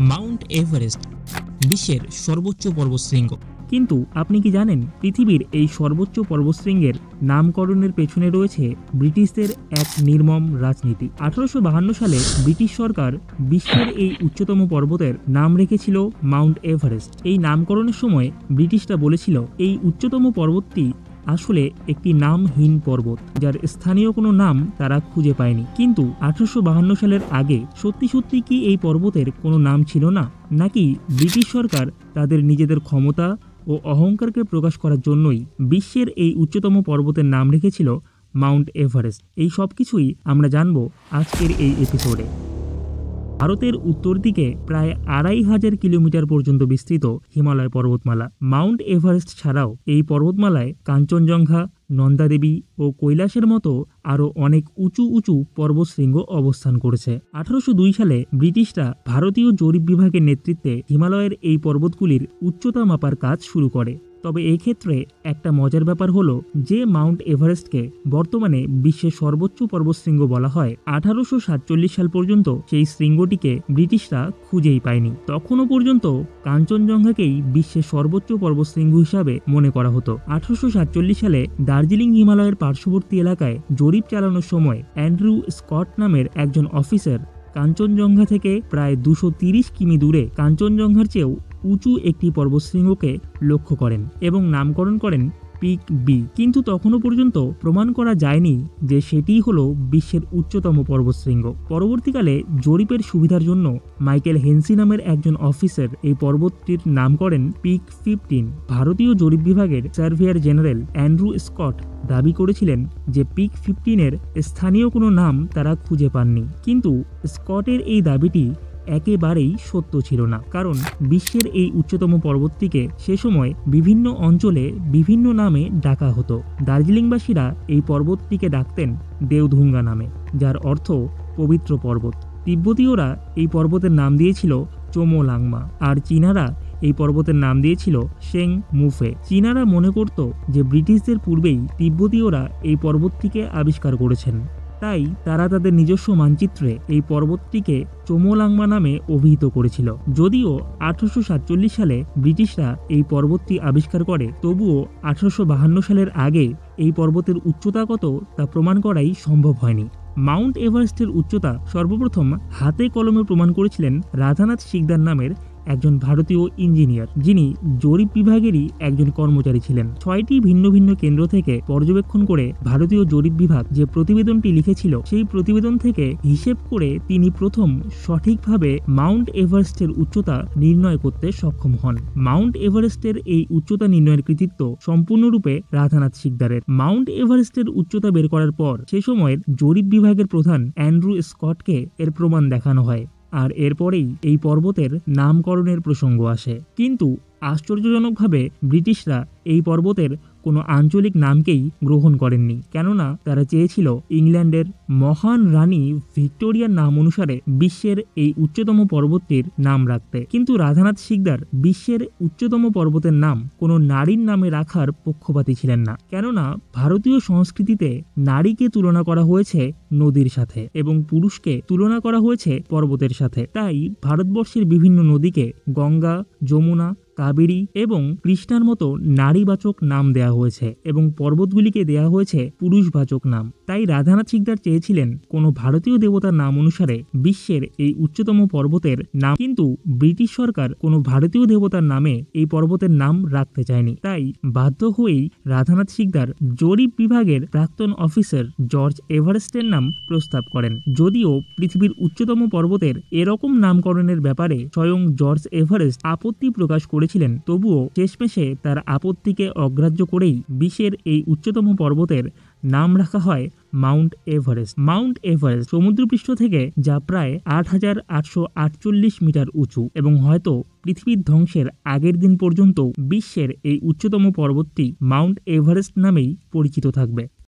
Mount Everest বিশ্বের সর্বোচ্চ পর্বতশৃঙ্গ। কিন্তু আপনি কি জানেন পৃথিবীর এই সর্বোচ্চ পর্বতশৃঙ্গের নামকরণের পেছনে রয়েছে ব্রিটিশদের এক নির্মম রাজনীতি। 1852 সালে ব্রিটিশ সরকার বিশ্বের এই উচ্চতম পর্বতের নাম রেখেছিল মাউন্ট এভারেস্ট। এই নামকরণের সময় ব্রিটিশরা বলেছিল এই উচ্চতম পর্বতটি আসলে একটি নামহীন পর্বত, যার স্থানীয় কোনো নাম তারা খুঁজে পায়নি। কিন্তু 1852 সালের আগে সত্যি সত্যি কি এই পর্বতের কোনো নাম ছিল না, নাকি ব্রিটিশ সরকার তাদের নিজেদের ক্ষমতা ও অহংকারকে প্রকাশ করার জন্যই বিশ্বের এই উচ্চতম পর্বতের নাম রেখেছিল মাউন্ট এভারেস্ট? এই সব কিছুই আমরা জানব আজকের এই এপিসোডে। ভারতের উত্তর দিকে প্রায় 2500 কিলোমিটার পর্যন্ত বিস্তৃত হিমালয় পর্বতমালা। মাউন্ট এভারেস্ট ছাড়াও এই পর্বতমালায় কাঞ্চনজঙ্ঘা, নন্দা দেবী ও কৈলাসের মতো আরও অনেক উঁচু উঁচু পর্বতশৃঙ্গ অবস্থান করেছে। 1802 সালে ব্রিটিশরা ভারতীয় জরিপ বিভাগের নেতৃত্বে হিমালয়ের এই পর্বতগুলির উচ্চতা মাপার কাজ শুরু করে। তবে এই ক্ষেত্রে একটা মজার ব্যাপার হলো যে মাউন্ট এভারেস্টকে বর্তমানে বিশ্বের সর্বোচ্চ পর্বতশৃঙ্গ বলা হয়, 1847 সাল পর্যন্ত সেই শৃঙ্গটিকে ব্রিটিশরা খুঁজেই পায়নি। তখনও পর্যন্ত কাঞ্চনজঙ্ঘাকেই বিশ্বের সর্বোচ্চ পর্বতশৃঙ্গ হিসাবে মনে করা হতো। 1847 সালে দার্জিলিং হিমালয়ের পার্শ্ববর্তী এলাকায় জরিপ চালানোর সময় অ্যান্ড্রু স্কট নামের একজন অফিসার কাঞ্চনজঙ্ঘা থেকে প্রায় 230 কিমি দূরে কাঞ্চনজঙ্ঘার চেয়েও উঁচু একটি পর্বতশৃঙ্গকে লক্ষ্য করেন এবং নামকরণ করেন পিক বি। কিন্তু তখনও পর্যন্ত প্রমাণ করা যায়নি যে সেটিই হলো বিশ্বের উচ্চতম পর্বতশৃঙ্গ। পরবর্তীকালে জরিপের সুবিধার জন্য মাইকেল হেনসি নামের একজন অফিসার এই পর্বতটির নাম করেন পিক 15। ভারতীয় জরিপ বিভাগের সার্ভেয়ার জেনারেল অ্যান্ড্রু স্কট দাবি করেছিলেন যে পিক 15-এর স্থানীয় কোনো নাম তারা খুঁজে পাননি। কিন্তু স্কটের এই দাবিটি একেবারেই সত্য ছিল না, কারণ বিশ্বের এই উচ্চতম পর্বতটিকে সে সময় বিভিন্ন অঞ্চলে বিভিন্ন নামে ডাকা হতো। দার্জিলিংবাসীরা এই পর্বতটিকে ডাকতেন দেওধুঙ্গা নামে, যার অর্থ পবিত্র পর্বত। তিব্বতীয়রা এই পর্বতের নাম দিয়েছিল চোমোলাংমা, আর চীনারা এই পর্বতের নাম দিয়েছিল শেং মুফে। চীনারা মনে করত যে ব্রিটিশদের পূর্বেই তিব্বতীয়রা এই পর্বতটিকে আবিষ্কার করেছেন, তাই তারা তাদের নিজস্ব মানচিত্রে এই পর্বতটিকে চোমোলাংমা নামে অভিহিত করেছিল। যদিও 1847 সালে ব্রিটিশরা এই পর্বতটি আবিষ্কার করে, তবুও 1852 সালের আগে এই পর্বতের উচ্চতা কত তা প্রমাণ করাই সম্ভব হয়নি। মাউন্ট এভারেস্টের উচ্চতা সর্বপ্রথম হাতে কলমে প্রমাণ করেছিলেন রাধানাথ সিকদার নামের একজন ভারতীয় ইঞ্জিনিয়ার, যিনি জরিপ বিভাগেরই একজন কর্মচারী ছিলেন। 6টি ভিন্ন ভিন্ন কেন্দ্র থেকে পর্যবেক্ষণ করে ভারতীয় জরিপ বিভাগ যে প্রতিবেদনটি লিখেছিল, সেই প্রতিবেদন থেকে হিসেব করে তিনি প্রথম সঠিকভাবে মাউন্ট এভারেস্টের উচ্চতা নির্ণয় করতে সক্ষম হন। মাউন্ট এভারেস্টের এই উচ্চতা নির্ণয়ের কৃতিত্ব সম্পূর্ণরূপে রাধানাথ সিকদারের। মাউন্ট এভারেস্টের উচ্চতা বের করার পর সে সময়ের জরিপ বিভাগের প্রধান অ্যান্ড্রু স্কটকে এর প্রমাণ দেখানো হয়, আর এরপরেই এই পর্বতের নামকরণের প্রসঙ্গ আসে। কিন্তু আশ্চর্যজনকভাবে ব্রিটিশরা এই পর্বতের কোনো আঞ্চলিক নামকেই গ্রহণ করেননি, কেননা তারা চেয়েছিল ইংল্যান্ডের মহান রানী ভিক্টোরিয়ার নাম অনুসারে বিশ্বের এই উচ্চতম পর্বতটির নাম রাখতে। কিন্তু রাধানাথ সিকদার বিশ্বের উচ্চতম পর্বতের নাম কোনো নারীর নামে রাখার পক্ষপাতী ছিলেন না, কেননা ভারতীয় সংস্কৃতিতে নারীকে তুলনা করা হয়েছে নদীর সাথে এবং পুরুষকে তুলনা করা হয়েছে পর্বতের সাথে। তাই ভারতবর্ষের বিভিন্ন নদীকে গঙ্গা, যমুনা, কাবেরী এবং কৃষ্ণার মতো নারীবাচক নাম দেয়া হয়েছে এবং পর্বতগুলিকে দেয়া হয়েছে পুরুষবাচক নাম। তাই রাধানাথ সিকদার চেয়েছিলেন কোনো ভারতীয় দেবতার নাম অনুসারে বিশ্বের এই উচ্চতম পর্বতের নাম, কিন্তু ব্রিটিশ সরকার কোনো ভারতীয় দেবতার নামে এই পর্বতের নাম রাখতে চায়নি। তাই বাধ্য হয়েই রাধানাথ সিকদার জরিপ বিভাগের প্রাক্তন অফিসার জর্জ এভারেস্টের নাম প্রস্তাব করেন। যদিও পৃথিবীর উচ্চতম পর্বতের এরকম নামকরণের ব্যাপারে স্বয়ং জর্জ এভারেস্ট আপত্তি প্রকাশ করেছিলেন, তবুও শেষমেশে তার আপত্তিকে অগ্রাহ্য করেই বিশ্বের এই উচ্চতম পর্বতের নাম রাখা হয় মাউন্ট এভারেস্ট। মাউন্ট এভারেস্ট সমুদ্রপৃষ্ঠ থেকে যা প্রায় 8848 মিটার উঁচু এবং হয়তো পৃথিবীর ধ্বংসের আগের দিন পর্যন্ত বিশ্বের এই উচ্চতম পর্বতটি মাউন্ট এভারেস্ট নামেই পরিচিত থাকবে।